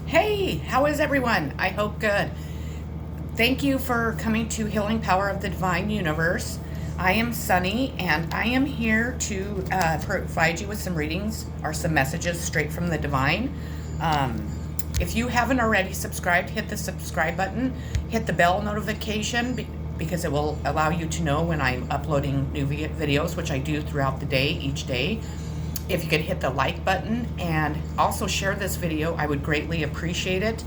Hey, how is everyone? I hope good. Thank you for coming to Healing Power of the Divine Universe. I am Sunny, and I am here to provide you with some readings or some messages straight from the divine. If you haven't already subscribed, hit the subscribe button, hit the bell notification because it will allow you to know when I'm uploading new videos, which I do throughout the day, each day. If you could hit the like button and also share this video, I would greatly appreciate it.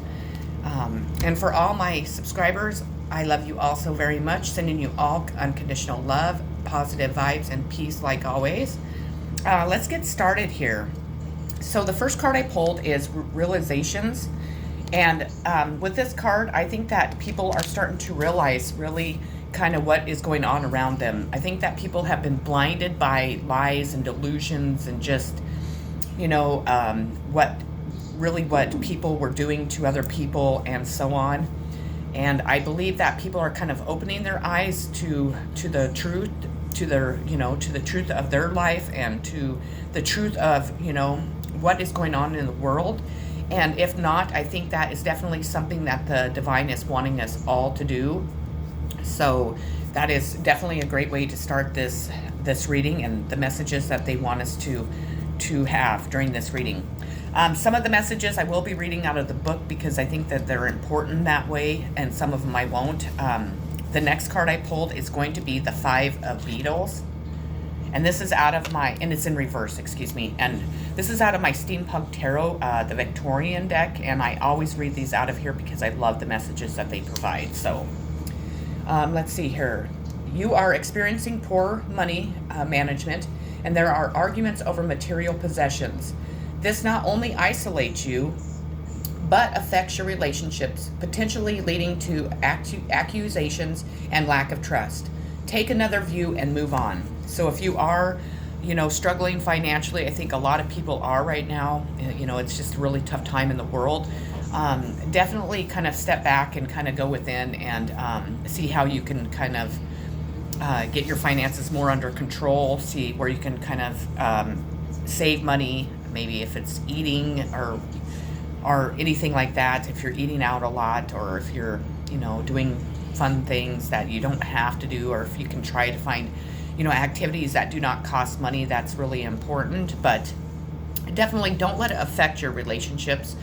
And for all my subscribers, I love you all so very much. Sending you all unconditional love, positive vibes, and peace like always. Let's get started here. So the first card I pulled is Realizations. And with this card, I think that people are starting to realize really kind of what is going on around them. I think that people have been blinded by lies and delusions and just, what people were doing to other people and so on. And I believe that people are kind of opening their eyes to the truth, to the truth of their life and to the truth of, what is going on in the world. And if not, I think that is definitely something that the divine is wanting us all to do. So that is definitely a great way to start this reading and the messages that they want us to have during this reading. Some of the messages I will be reading out of the book because I think that they're important that way, and some of them I won't. The next card I pulled is going to be the Five of Beetles. And this is out of and it's in reverse, excuse me. And this is out of my Steampunk Tarot, the Victorian deck. And I always read these out of here because I love the messages that they provide. So let's see here. You are experiencing poor money management, and there are arguments over material possessions. This not only isolates you, but affects your relationships, potentially leading to accusations and lack of trust. Take another view and move on. So if you are, struggling financially, I think a lot of people are right now. It's just a really tough time in the world. Definitely kind of step back and kind of go within and see how you can kind of get your finances more under control, see where you can kind of save money, maybe if it's eating or anything like that, if you're eating out a lot or if you're, doing fun things that you don't have to do, or if you can try to find, activities that do not cost money, that's really important. But definitely don't let it affect your relationships.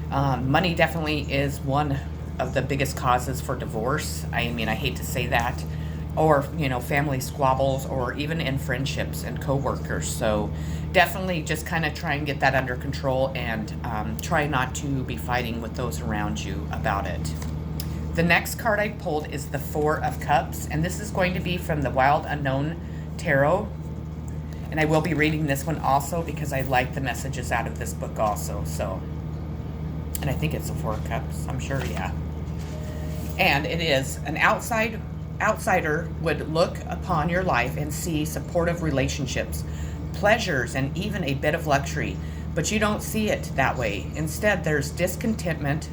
Money definitely is one of the biggest causes for divorce. I mean, I hate to say that. Or, family squabbles, or even in friendships and coworkers. So definitely just kind of try and get that under control and try not to be fighting with those around you about it. The next card I pulled is the Four of Cups, and this is going to be from the Wild Unknown Tarot. And I will be reading this one also because I like the messages out of this book also. So, and I think it's the Four of Cups, I'm sure, yeah. And it is an outsider would look upon your life and see supportive relationships, pleasures, and even a bit of luxury, but you don't see it that way. Instead, there's discontentment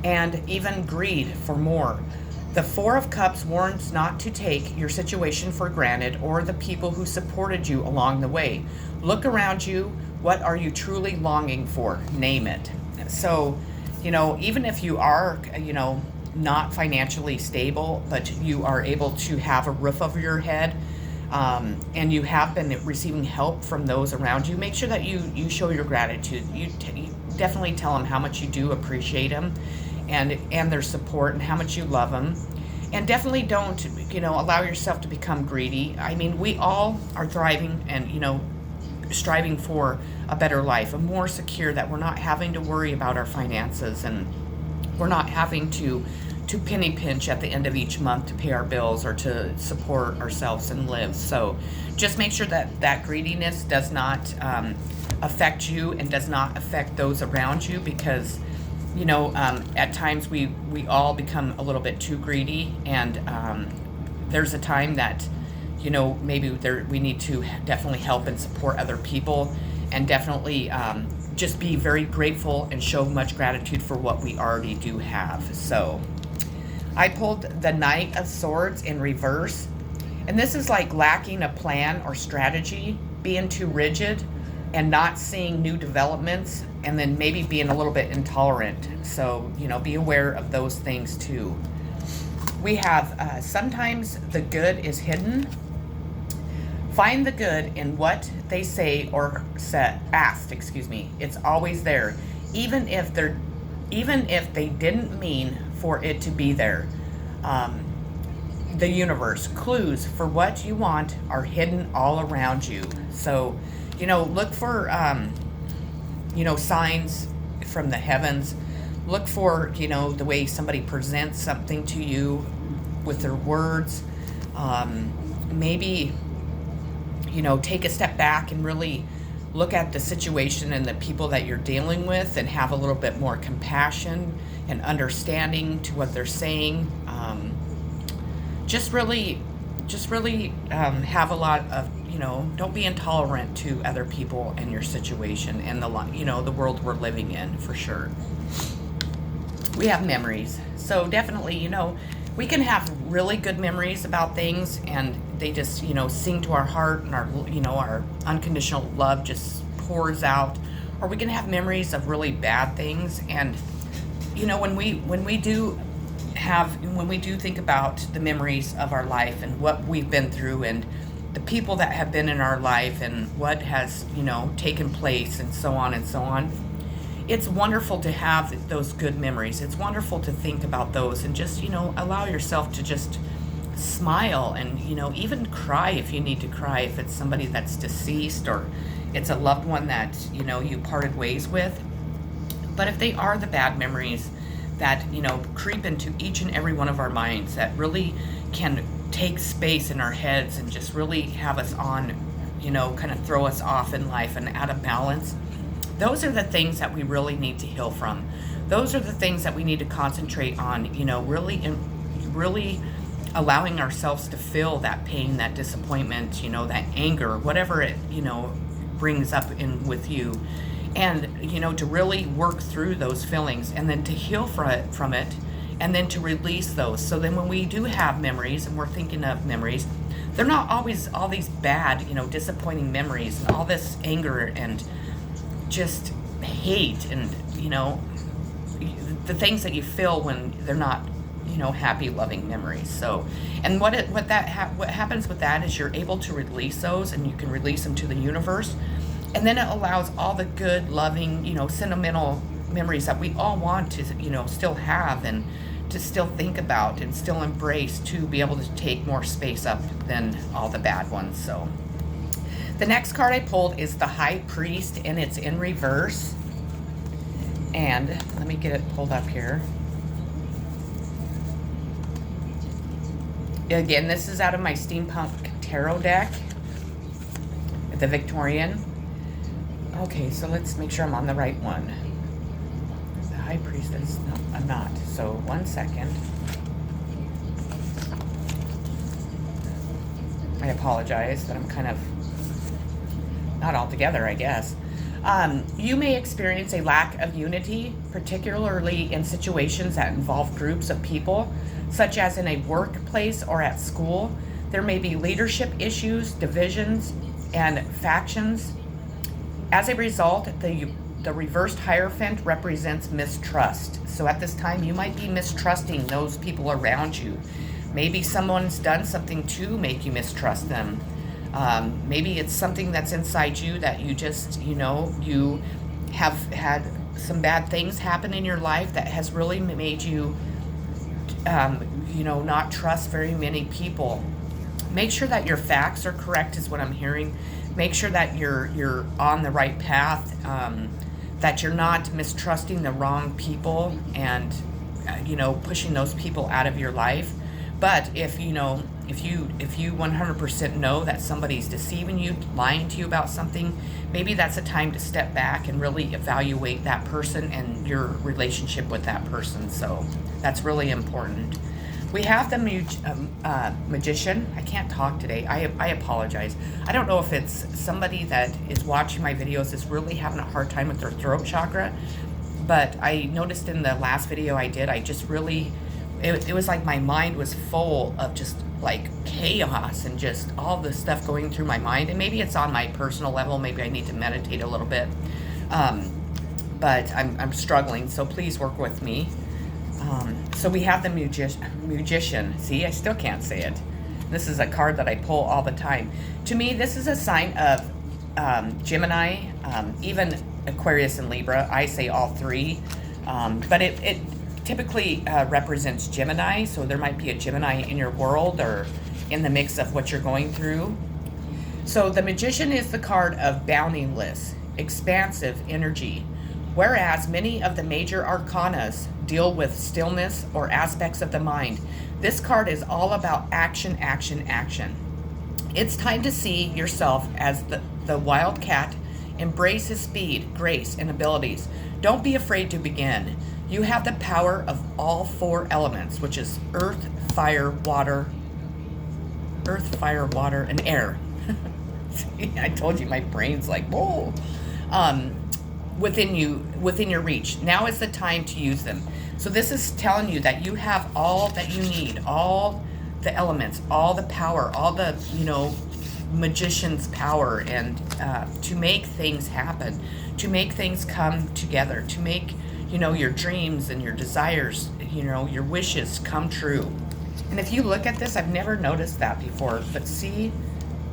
and even greed for more. The Four of Cups warns not to take your situation for granted or the people who supported you along the way. Look around you. What are you truly longing for? Name it. So, even if you are, not financially stable, but you are able to have a roof over your head, and you have been receiving help from those around you, make sure that you show your gratitude. You definitely tell them how much you do appreciate them and their support and how much you love them. And definitely don't, allow yourself to become greedy. I mean, we all are thriving and, striving for a better life, a more secure, that we're not having to worry about our finances, and we're not having to penny pinch at the end of each month to pay our bills or to support ourselves and live. So just make sure that greediness does not affect you and does not affect those around you, because at times we all become a little bit too greedy, and there's a time that maybe we need to definitely help and support other people, and definitely just be very grateful and show much gratitude for what we already do have. So I pulled the Knight of Swords in reverse, and this is like lacking a plan or strategy, being too rigid, and not seeing new developments, and then maybe being a little bit intolerant. So, be aware of those things too. We have sometimes the good is hidden. Find the good in what they say or asked. It's always there, even if they didn't mean for it to be there. The universe, clues for what you want are hidden all around you. So, look for, signs from the heavens. Look for, the way somebody presents something to you with their words. Maybe, take a step back and really look at the situation and the people that you're dealing with and have a little bit more compassion and understanding to what they're saying. Just really have a lot of, don't be intolerant to other people and your situation and the world we're living in, for sure. We have memories. So definitely, we can have really good memories about things, and they just, sing to our heart, and our unconditional love just pours out. Or we can have memories of really bad things. And, when we do think about the memories of our life and what we've been through and the people that have been in our life and what has, taken place and so on, it's wonderful to have those good memories. It's wonderful to think about those and just, allow yourself to just smile and, even cry if you need to cry, if it's somebody that's deceased or it's a loved one that, you parted ways with. But if they are the bad memories that, creep into each and every one of our minds, that really can take space in our heads and just really have us on, kind of throw us off in life and out of balance, those are the things that we really need to heal from. Those are the things that we need to concentrate on, really allowing ourselves to feel that pain, that disappointment, that anger, whatever it, brings up in with you. And, to really work through those feelings and then to heal from it and then to release those. So then when we do have memories and we're thinking of memories, they're not always all these bad, disappointing memories and all this anger and just hate and, the things that you feel when they're not, happy, loving memories. So, and what happens with that is you're able to release those, and you can release them to the universe. And then it allows all the good, loving, sentimental memories that we all want to, still have and to still think about and still embrace, to be able to take more space up than all the bad ones. So the next card I pulled is the High Priest, and it's in reverse. And let me get it pulled up here. Again, this is out of my Steampunk Tarot deck, the Victorian. Okay, so let's make sure I'm on the right one. The High Priestess. No, I'm not. So 1 second. I apologize that I'm kind of not all together, I guess. You may experience a lack of unity, particularly in situations that involve groups of people, such as in a workplace or at school. There may be leadership issues, divisions, and factions. As a result, the reversed Hierophant represents mistrust. So at this time, you might be mistrusting those people around you. Maybe someone's done something to make you mistrust them. Maybe it's something that's inside you that you just, you have had some bad things happen in your life that has really made you, not trust very many people. Make sure that your facts are correct is what I'm hearing. Make sure that you're on the right path, that you're not mistrusting the wrong people and, pushing those people out of your life. But if you 100% know that somebody's deceiving you, lying to you about something, maybe that's a time to step back and really evaluate that person and your relationship with that person. So that's really important. We have the Magician. I can't talk today. I apologize. I don't know if it's somebody that is watching my videos is really having a hard time with their throat chakra, but I noticed in the last video I did, I just really, it was like my mind was full of just like chaos and just all this stuff going through my mind. And maybe it's on my personal level. Maybe I need to meditate a little bit. But I'm struggling, so please work with me. So we have the Magician. See, I still can't say it. This is a card that I pull all the time. To me, this is a sign of Gemini, even Aquarius and Libra. I say all three, but it typically represents Gemini, so there might be a Gemini in your world or in the mix of what you're going through. So the Magician is the card of boundless, expansive energy, whereas many of the major arcanas deal with stillness or aspects of the mind. This card is all about action, action, action. It's time to see yourself as the wildcat. Embrace his speed, grace, and abilities. Don't be afraid to begin. You have the power of all four elements, which is earth, fire, water, and air. See, I told you my brain's like, whoa. Within your reach. Now is the time to use them. So this is telling you that you have all that you need, all the elements, all the power, all the, magician's power, and to make things happen, to make things come together, to make, your dreams and your desires, your wishes come true. And if you look at this, I've never noticed that before, but see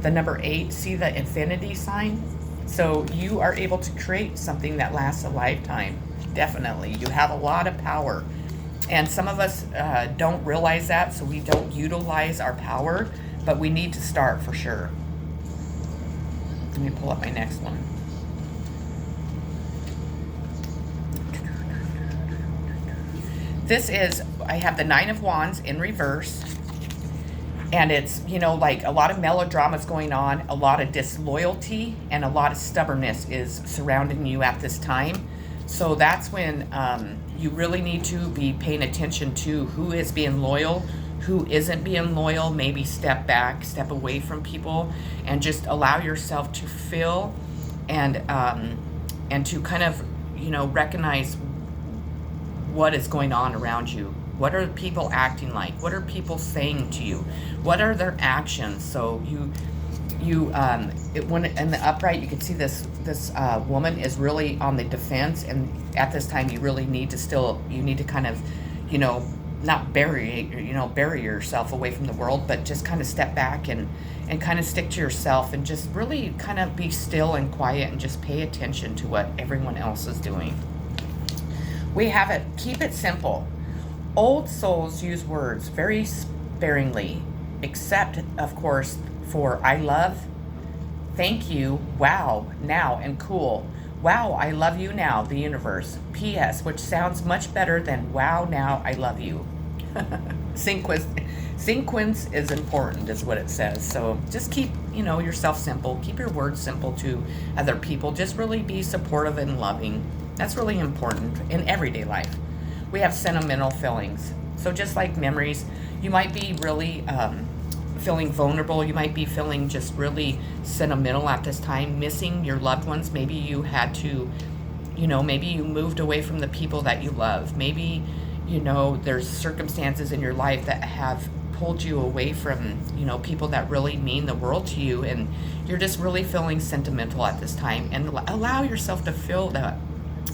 the number 8, see the infinity sign? So you are able to create something that lasts a lifetime. Definitely. You have a lot of power. And some of us don't realize that, so we don't utilize our power, but we need to start for sure. Let me pull up my next one. This is, I have the 9 of Wands in reverse. And it's, like a lot of melodramas going on, a lot of disloyalty, and a lot of stubbornness is surrounding you at this time. So that's when you really need to be paying attention to who is being loyal, who isn't being loyal. Maybe step back, step away from people, and just allow yourself to feel and to kind of, recognize what is going on around you. What are people acting like? What are people saying to you? What are their actions? So when in the upright, you can see this woman is really on the defense, and at this time, you really need to kind of, not bury yourself away from the world, but just kind of step back and kind of stick to yourself and just really kind of be still and quiet and just pay attention to what everyone else is doing. We have it. Keep it simple. Old souls use words very sparingly, except, of course, for I love, thank you, wow, now, and cool. Wow, I love you now, the universe. P.S., which sounds much better than wow, now, I love you. Sequence is important, is what it says. So just keep, yourself simple. Keep your words simple to other people. Just really be supportive and loving. That's really important in everyday life. We have sentimental feelings. So just like memories, you might be really feeling vulnerable. You might be feeling just really sentimental at this time, missing your loved ones. Maybe you had to, maybe you moved away from the people that you love. Maybe, there's circumstances in your life that have pulled you away from, people that really mean the world to you. And you're just really feeling sentimental at this time. And allow yourself to feel that.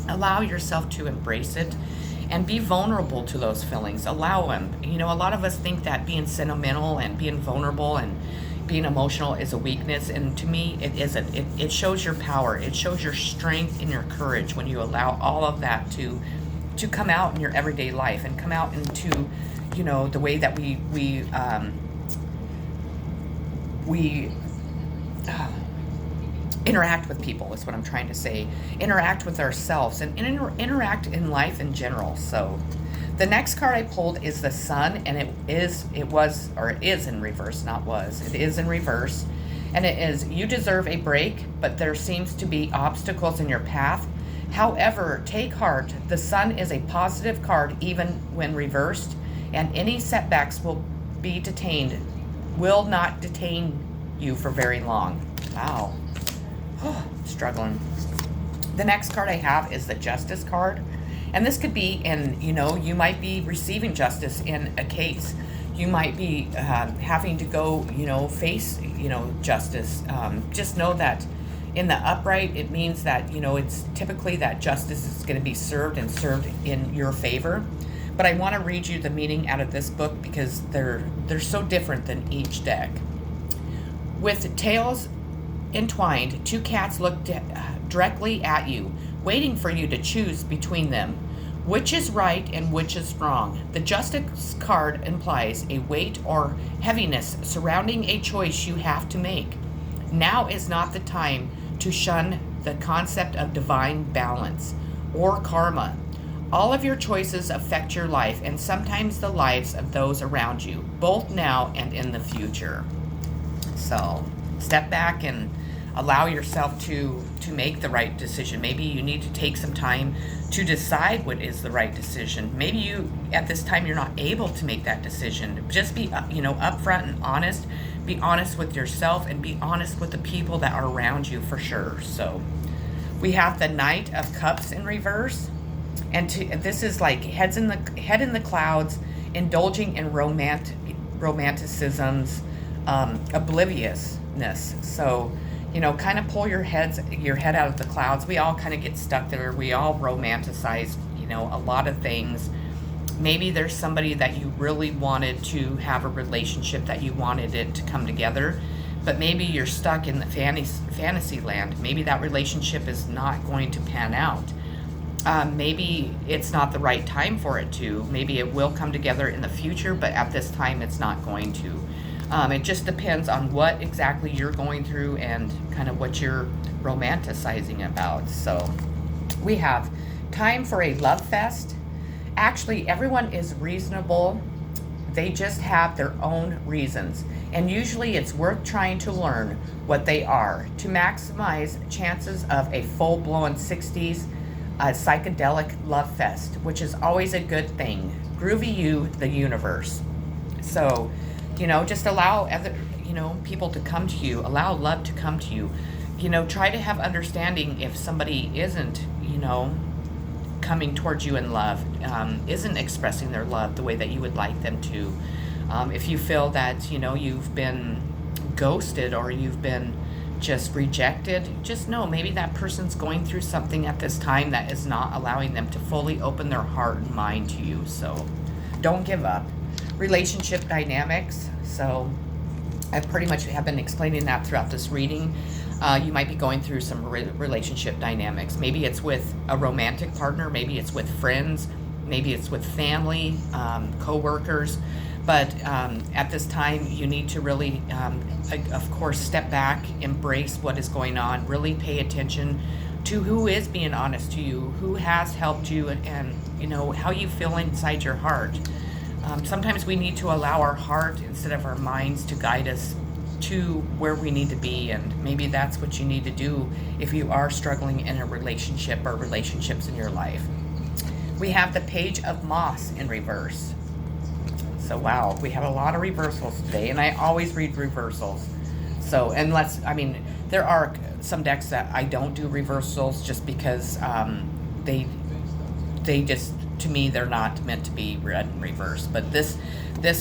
Allow yourself to embrace it. And be vulnerable to those feelings. Allow them. A lot of us think that being sentimental and being vulnerable and being emotional is a weakness. And to me, it isn't. It shows your power. It shows your strength and your courage when you allow all of that to come out in your everyday life and come out into, the way that we interact with people is what I'm trying to say. Interact with ourselves and interact in life in general. So the next card I pulled is the Sun, and it is in reverse, not was. It is in reverse. And it is, you deserve a break, but there seems to be obstacles in your path. However, take heart. The Sun is a positive card even when reversed, and any setbacks will not detain you for very long. Wow. Struggling. The next card I have is the Justice card. And this could be you might be receiving justice in a case. You might be having to go, face, justice. Just know that in the upright, it means that, it's typically that justice is going to be served and served in your favor. But I want to read you the meaning out of this book because they're so different than each deck. With tails entwined, two cats look directly at you, waiting for you to choose between them. Which is right and which is wrong? The Justice card implies a weight or heaviness surrounding a choice you have to make. Now is not the time to shun the concept of divine balance or karma. All of your choices affect your life and sometimes the lives of those around you, both now and in the future. So step back and allow yourself to make the right decision. Maybe you need to take some time to decide what is the right decision. Maybe you, at this time, you're not able to make that decision. Just be, upfront and honest. Be honest with yourself and be honest with the people that are around you for sure. So we have the Knight of Cups in reverse. And this is like head in the clouds, indulging in romanticisms, obliviousness. So, kind of pull your head out of the clouds. We all kind of get stuck there. We all romanticize, a lot of things. Maybe there's somebody that you really wanted to have a relationship, that you wanted it to come together, but maybe you're stuck in the fantasy land. Maybe that relationship is not going to pan out. Maybe it's not the right time for it to. Maybe it will come together in the future, but at this time it's not going to. It just depends on what exactly you're going through and kind of what you're romanticizing about. So we have time for a love fest. Actually, everyone is reasonable. They just have their own reasons. And usually it's worth trying to learn what they are to maximize chances of a full-blown 60s psychedelic love fest, which is always a good thing. Groovy you, the universe. So, just allow other, people to come to you. Allow love to come to you. Try to have understanding if somebody isn't, coming towards you in love, isn't expressing their love the way that you would like them to. If you feel that, you've been ghosted or you've been just rejected, just know maybe that person's going through something at this time that is not allowing them to fully open their heart and mind to you. So don't give up. Relationship dynamics. So I pretty much have been explaining that throughout this reading. You might be going through some relationship dynamics. Maybe it's with a romantic partner, maybe it's with friends, maybe it's with family, co-workers. But at this time, you need to really, of course, step back, embrace what is going on, really pay attention to who is being honest to you, who has helped you, and how you feel inside your heart. Sometimes we need to allow our heart instead of our minds to guide us to where we need to be, and maybe that's what you need to do if you are struggling in a relationship or relationships in your life. We have the Page of Moss in reverse. So wow, we have a lot of reversals today, and I always read reversals. So there are some decks that I don't do reversals just because they just, to me, they're not meant to be read in reverse. But this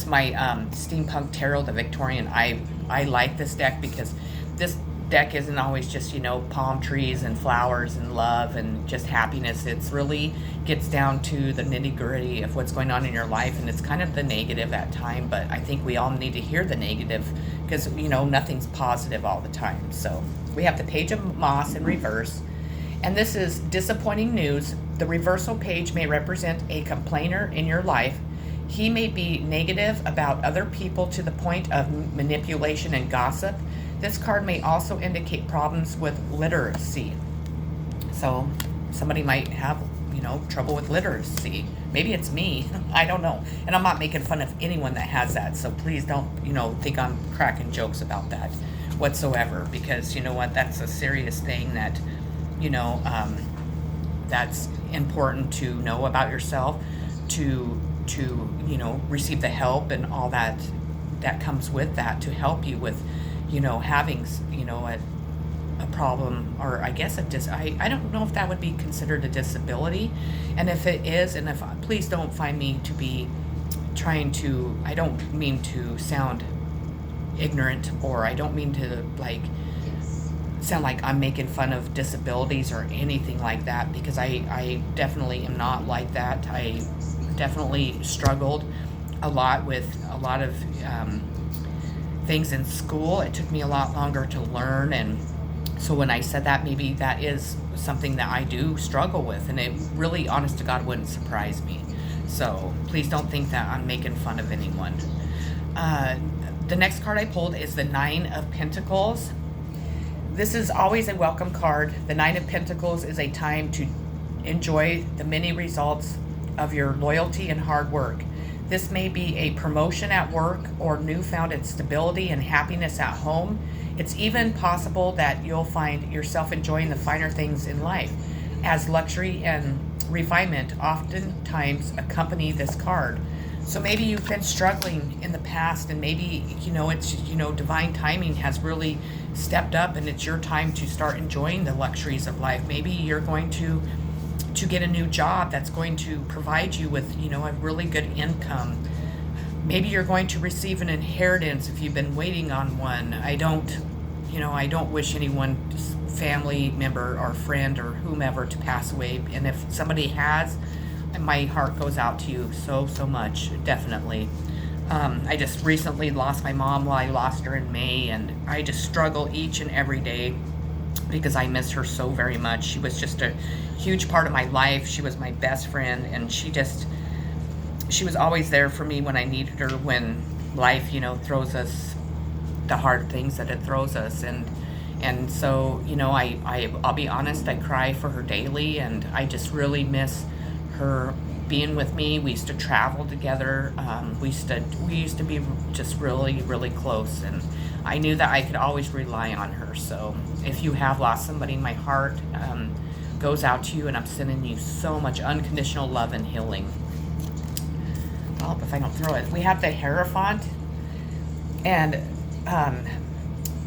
my Steampunk Tarot, the Victorian, I like this deck because this deck isn't always just, palm trees and flowers and love and just happiness. It's really gets down to the nitty-gritty of what's going on in your life, and it's kind of the negative at time, but I think we all need to hear the negative because, nothing's positive all the time. So we have the Page of Moss in reverse, and this is disappointing news. The reversal page may represent a complainer in your life. He may be negative about other people to the point of manipulation and gossip. This card may also indicate problems with literacy. So somebody might have, trouble with literacy. Maybe it's me. I don't know. And I'm not making fun of anyone that has that. So please don't, think I'm cracking jokes about that whatsoever. Because you know what? That's a serious thing that, that's important to know about yourself, to receive the help and all that comes with that, to help you with, having, a problem, or I guess I don't know if that would be considered a disability, and if it is, and please don't find me to be I don't mean to sound ignorant, or I don't mean to sound like I'm making fun of disabilities or anything like that, because I definitely am not like that. I definitely struggled a lot with a lot of things in school. It took me a lot longer to learn, and so when I said that, maybe that is something that I do struggle with, and it really, honest to God, wouldn't surprise me. So please don't think that I'm making fun of anyone. The next card I pulled is the Nine of Pentacles. This is always a welcome card. The Nine of Pentacles is a time to enjoy the many results of your loyalty and hard work. This may be a promotion at work or newfound stability and happiness at home. It's even possible that you'll find yourself enjoying the finer things in life, as luxury and refinement oftentimes accompany this card. So maybe you've been struggling in the past, and maybe, it's, divine timing has really stepped up, and it's your time to start enjoying the luxuries of life. Maybe you're going to get a new job that's going to provide you with, a really good income. Maybe you're going to receive an inheritance if you've been waiting on one. I don't wish anyone's family member or friend or whomever to pass away. And if somebody has, my heart goes out to you so much, definitely. I just recently lost my mom. Well, I lost her in May, and I just struggle each and every day because I miss her so very much. She was just a huge part of my life. She was my best friend, and she was always there for me when I needed her, when life, throws us the hard things that it throws us. And so, I'll be honest, I cry for her daily, and I just really miss her being with me. We used to travel together. We used to be just really, really close, and I knew that I could always rely on her. So if you have lost somebody, my heart goes out to you, and I'm sending you so much unconditional love and healing. Well, if I don't throw it. We have the Hierophant, and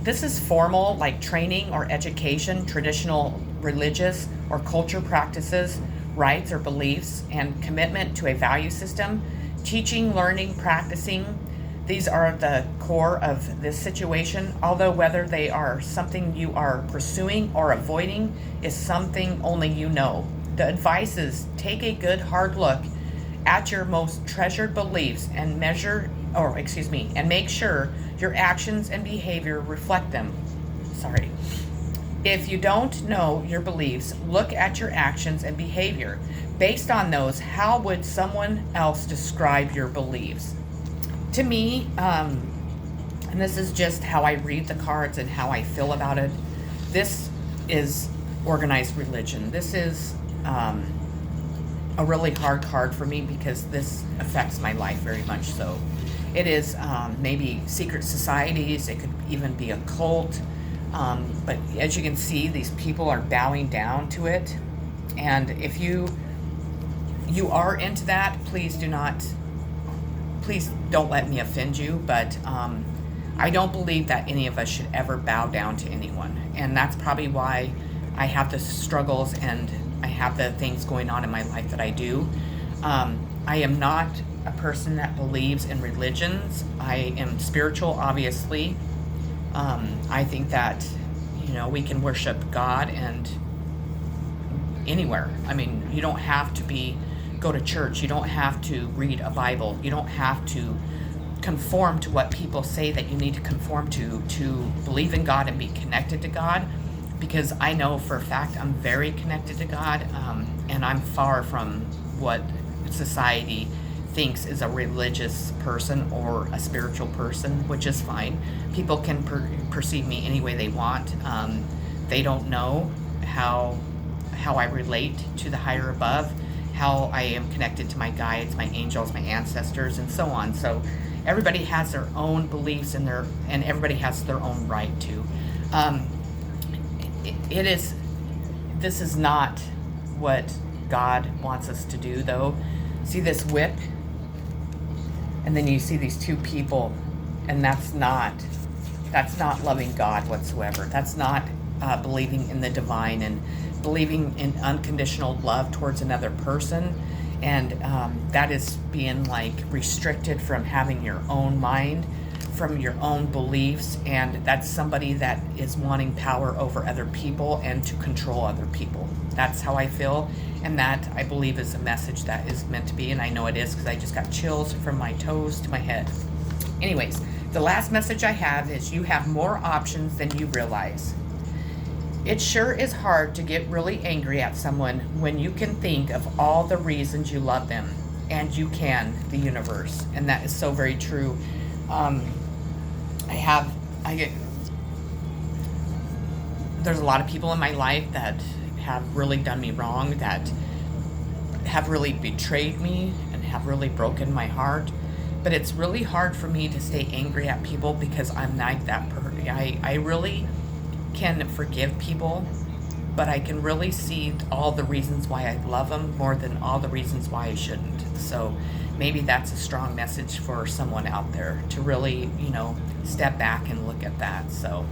this is formal, like training or education, traditional religious or culture practices, rights or beliefs, and commitment to a value system. Teaching, learning, practicing, these are the core of this situation, although whether they are something you are pursuing or avoiding is something only you know. The advice is take a good hard look at your most treasured beliefs and make sure your actions and behavior reflect them. If you don't know your beliefs, look at your actions and behavior. Based on those, how would someone else describe your beliefs? To me, and this is just how I read the cards and how I feel about it, this is organized religion. This is a really hard card for me because this affects my life very much so. It is maybe secret societies. It could even be a cult. But as you can see, these people are bowing down to it. And if you are into that, please don't let me offend you. But I don't believe that any of us should ever bow down to anyone. And that's probably why I have the struggles and I have the things going on in my life that I do. I am not a person that believes in religions. I am spiritual, obviously. I think that, we can worship God and anywhere. I mean, you don't have to go to church. You don't have to read a Bible. You don't have to conform to what people say that you need to conform to believe in God and be connected to God, because I know for a fact I'm very connected to God, and I'm far from what society thinks is a religious person or a spiritual person, which is fine. People can perceive me any way they want. They don't know how I relate to the higher above, how I am connected to my guides, my angels, my ancestors, and so on. So everybody has their own beliefs and everybody has their own right to. This is not what God wants us to do, though. See this whip? And then you see these two people, and that's not loving God whatsoever. That's not believing in the divine and believing in unconditional love towards another person. And that is being like restricted from having your own mind, from your own beliefs, and that's somebody that is wanting power over other people and to control other people. That's how I feel, and that I believe is a message that is meant to be, and I know it is because I just got chills from my toes to my head. Anyways, the last message I have is you have more options than you realize. It sure is hard to get really angry at someone when you can think of all the reasons you love them, and you can, the universe, and that is so very true. There's a lot of people in my life that have really done me wrong, that have really betrayed me and have really broken my heart. But it's really hard for me to stay angry at people because I'm not that person. I really can forgive people, but I can really see all the reasons why I love them more than all the reasons why I shouldn't. So maybe that's a strong message for someone out there to really, step back and look at that. So,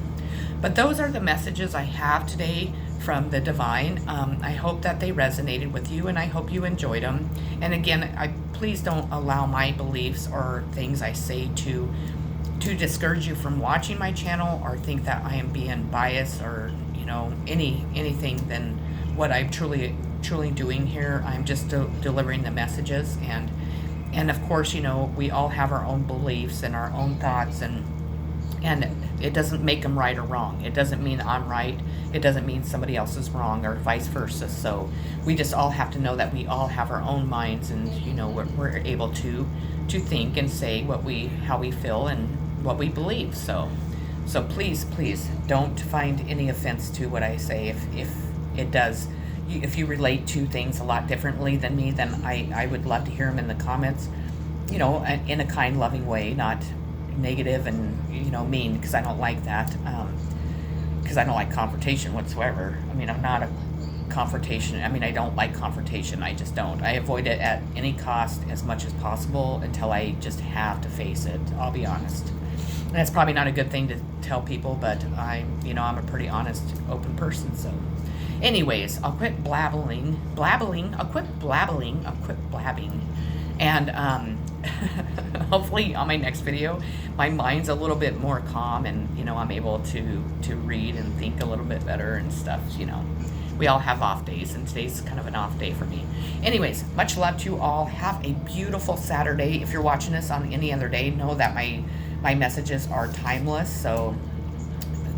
but those are the messages I have today from the divine. I hope that they resonated with you, and I hope you enjoyed them. And again, please don't allow my beliefs or things I say to discourage you from watching my channel, or think that I am being biased, or anything than what I'm truly doing here. I'm just delivering the messages, and of course, we all have our own beliefs and our own thoughts, and it doesn't make them right or wrong. It doesn't mean I'm right. It doesn't mean somebody else is wrong, or vice versa. So we just all have to know that we all have our own minds, and we're able to think and say how we feel and what we believe. So please don't find any offense to what I say. If it does, if you relate to things a lot differently than me, then I would love to hear them in the comments, in a kind, loving way, not negative and mean, because I don't like that, because I don't like confrontation whatsoever. I mean, I'm not a confrontation. I mean, I don't like confrontation. I just don't. I avoid it at any cost as much as possible until I just have to face it. I'll be honest. And that's probably not a good thing to tell people, but I'm a pretty honest, open person. So anyways, I'll quit blabbing, I'll quit blabbing, and hopefully on my next video, my mind's a little bit more calm, and I'm able to read and think a little bit better and stuff. We all have off days, and today's kind of an off day for me. Anyways, much love to you all. Have a beautiful Saturday. If you're watching this on any other day, know that my messages are timeless. So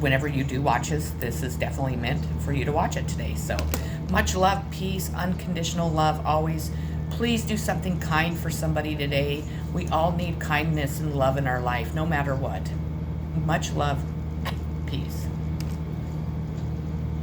whenever you do watch this is definitely meant for you to watch it today. So much love, peace, unconditional love always. Please do something kind for somebody today. We all need kindness and love in our life, no matter what. Much love, peace.